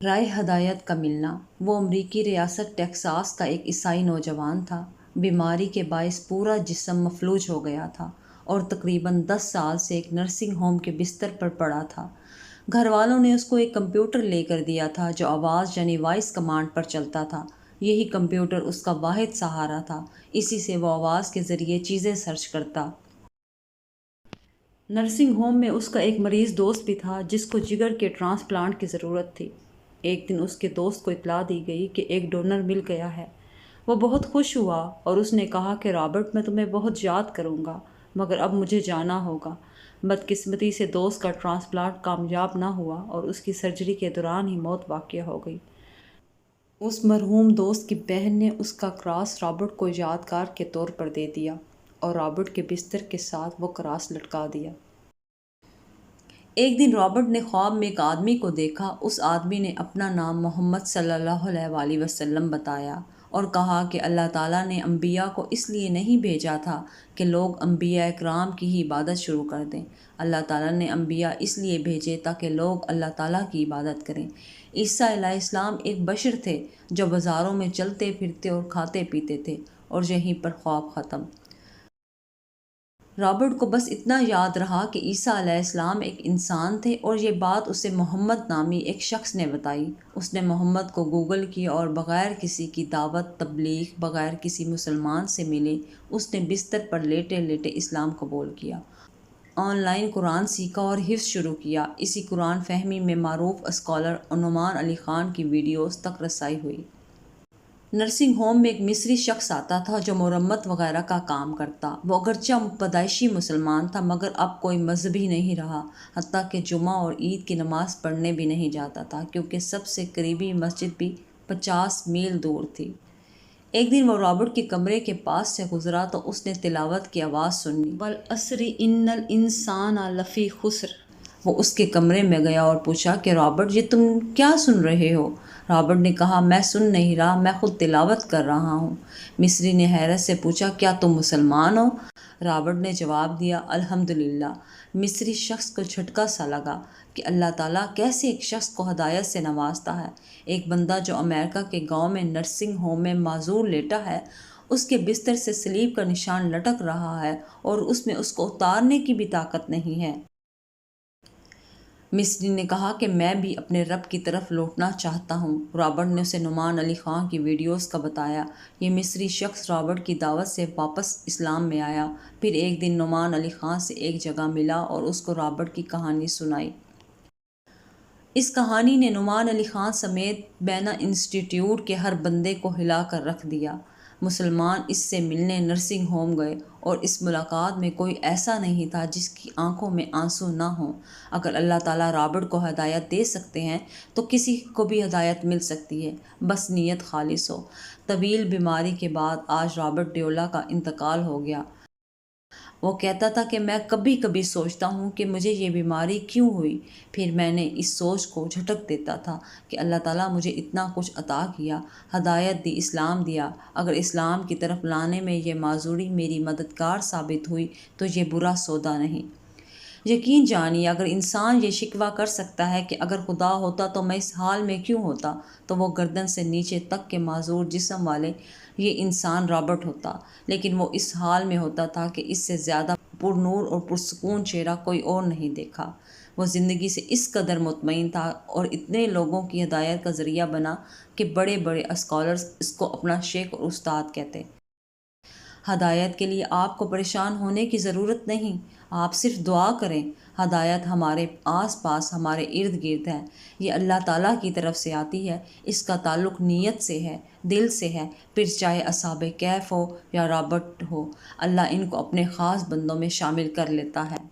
رائے ہدایت کا ملنا۔ وہ امریکی ریاست ٹیکساس کا ایک عیسائی نوجوان تھا۔ بیماری کے باعث پورا جسم مفلوج ہو گیا تھا اور تقریباً 10 سال سے ایک نرسنگ ہوم کے بستر پر پڑا تھا۔ گھر والوں نے اس کو ایک کمپیوٹر لے کر دیا تھا جو آواز یعنی وائس کمانڈ پر چلتا تھا۔ یہی کمپیوٹر اس کا واحد سہارا تھا، اسی سے وہ آواز کے ذریعے چیزیں سرچ کرتا۔ نرسنگ ہوم میں اس کا ایک مریض دوست بھی تھا جس کو جگر کے ٹرانسپلانٹ کی ضرورت تھی۔ ایک دن اس کے دوست کو اطلاع دی گئی کہ ایک ڈونر مل گیا ہے۔ وہ بہت خوش ہوا اور اس نے کہا کہ رابرٹ، میں تمہیں بہت یاد کروں گا، مگر اب مجھے جانا ہوگا۔ بدقسمتی سے دوست کا ٹرانسپلانٹ کامیاب نہ ہوا اور اس کی سرجری کے دوران ہی موت واقع ہو گئی۔ اس مرحوم دوست کی بہن نے اس کا کراس رابرٹ کو یادگار کے طور پر دے دیا اور رابرٹ کے بستر کے ساتھ وہ کراس لٹکا دیا۔ ایک دن رابرٹ نے خواب میں ایک آدمی کو دیکھا۔ اس آدمی نے اپنا نام محمد صلی اللہ علیہ وآلہ وسلم بتایا اور کہا کہ اللہ تعالیٰ نے انبیاء کو اس لیے نہیں بھیجا تھا کہ لوگ انبیاء کرام کی ہی عبادت شروع کر دیں۔ اللہ تعالیٰ نے انبیاء اس لیے بھیجے تاکہ لوگ اللہ تعالیٰ کی عبادت کریں۔ عیسیٰ علیہ السلام ایک بشر تھے جو بازاروں میں چلتے پھرتے اور کھاتے پیتے تھے، اور یہیں پر خواب ختم۔ رابرٹ کو بس اتنا یاد رہا کہ عیسیٰ علیہ السلام ایک انسان تھے اور یہ بات اسے محمد نامی ایک شخص نے بتائی۔ اس نے محمد کو گوگل کیا اور بغیر کسی کی دعوت تبلیغ، بغیر کسی مسلمان سے ملے، اس نے بستر پر لیٹے لیٹے اسلام قبول کیا۔ آن لائن قرآن سیکھا اور حفظ شروع کیا۔ اسی قرآن فہمی میں معروف اسکالر نعمان علی خان کی ویڈیوز تک رسائی ہوئی۔ نرسنگ ہوم میں ایک مصری شخص آتا تھا جو مرمت وغیرہ کا کام کرتا۔ وہ اگرچہ پیدائشی مسلمان تھا مگر اب کوئی مذہبی نہیں رہا، حتیٰ کہ جمعہ اور عید کی نماز پڑھنے بھی نہیں جاتا تھا کیونکہ سب سے قریبی مسجد بھی 50 میل دور تھی۔ ایک دن وہ رابرٹ کے کمرے کے پاس سے گزرا تو اس نے تلاوت کی آواز سنی، والعصر ان الانسان لفی خسر۔ وہ اس کے کمرے میں گیا اور پوچھا کہ رابرٹ، یہ تم کیا سن رہے ہو؟ رابرٹ نے کہا، میں سن نہیں رہا، میں خود تلاوت کر رہا ہوں۔ مصری نے حیرت سے پوچھا، کیا تم مسلمان ہو؟ رابرٹ نے جواب دیا، الحمدللہ۔ مصری شخص کو جھٹکا سا لگا کہ اللہ تعالیٰ کیسے ایک شخص کو ہدایت سے نوازتا ہے۔ ایک بندہ جو امریکہ کے گاؤں میں نرسنگ ہوم میں معذور لیٹا ہے، اس کے بستر سے صلیب کا نشان لٹک رہا ہے اور اس میں اس کو اتارنے کی بھی طاقت نہیں ہے۔ مصری نے کہا کہ میں بھی اپنے رب کی طرف لوٹنا چاہتا ہوں۔ رابرٹ نے اسے نعمان علی خان کی ویڈیوز کا بتایا۔ یہ مصری شخص رابرٹ کی دعوت سے واپس اسلام میں آیا۔ پھر ایک دن نعمان علی خان سے ایک جگہ ملا اور اس کو رابرٹ کی کہانی سنائی۔ اس کہانی نے نعمان علی خان سمیت بینا انسٹیٹیوٹ کے ہر بندے کو ہلا کر رکھ دیا۔ مسلمان اس سے ملنے نرسنگ ہوم گئے اور اس ملاقات میں کوئی ایسا نہیں تھا جس کی آنکھوں میں آنسو نہ ہوں۔ اگر اللہ تعالیٰ رابرٹ کو ہدایت دے سکتے ہیں تو کسی کو بھی ہدایت مل سکتی ہے، بس نیت خالص ہو۔ طویل بیماری کے بعد آج رابرٹ ڈیولا کا انتقال ہو گیا۔ وہ کہتا تھا کہ میں کبھی کبھی سوچتا ہوں کہ مجھے یہ بیماری کیوں ہوئی، پھر میں نے اس سوچ کو جھٹک دیتا تھا کہ اللہ تعالیٰ مجھے اتنا کچھ عطا کیا، ہدایت دی، اسلام دیا، اگر اسلام کی طرف لانے میں یہ معذوری میری مددگار ثابت ہوئی تو یہ برا سودا نہیں۔ یقین جانیے، اگر انسان یہ شکوہ کر سکتا ہے کہ اگر خدا ہوتا تو میں اس حال میں کیوں ہوتا، تو وہ گردن سے نیچے تک کے معذور جسم والے یہ انسان رابرٹ ہوتا، لیکن وہ اس حال میں ہوتا تھا کہ اس سے زیادہ پر نور اور پرسکون چہرہ کوئی اور نہیں دیکھا۔ وہ زندگی سے اس قدر مطمئن تھا اور اتنے لوگوں کی ہدایت کا ذریعہ بنا کہ بڑے بڑے اسکالرز اس کو اپنا شیخ اور استاد کہتے۔ ہدایت کے لیے آپ کو پریشان ہونے کی ضرورت نہیں، آپ صرف دعا کریں۔ ہدایت ہمارے آس پاس، ہمارے ارد گرد ہے، یہ اللہ تعالیٰ کی طرف سے آتی ہے۔ اس کا تعلق نیت سے ہے، دل سے ہے، پھر چاہے اصحاب کہف ہو یا رابرٹ ہو، اللہ ان کو اپنے خاص بندوں میں شامل کر لیتا ہے۔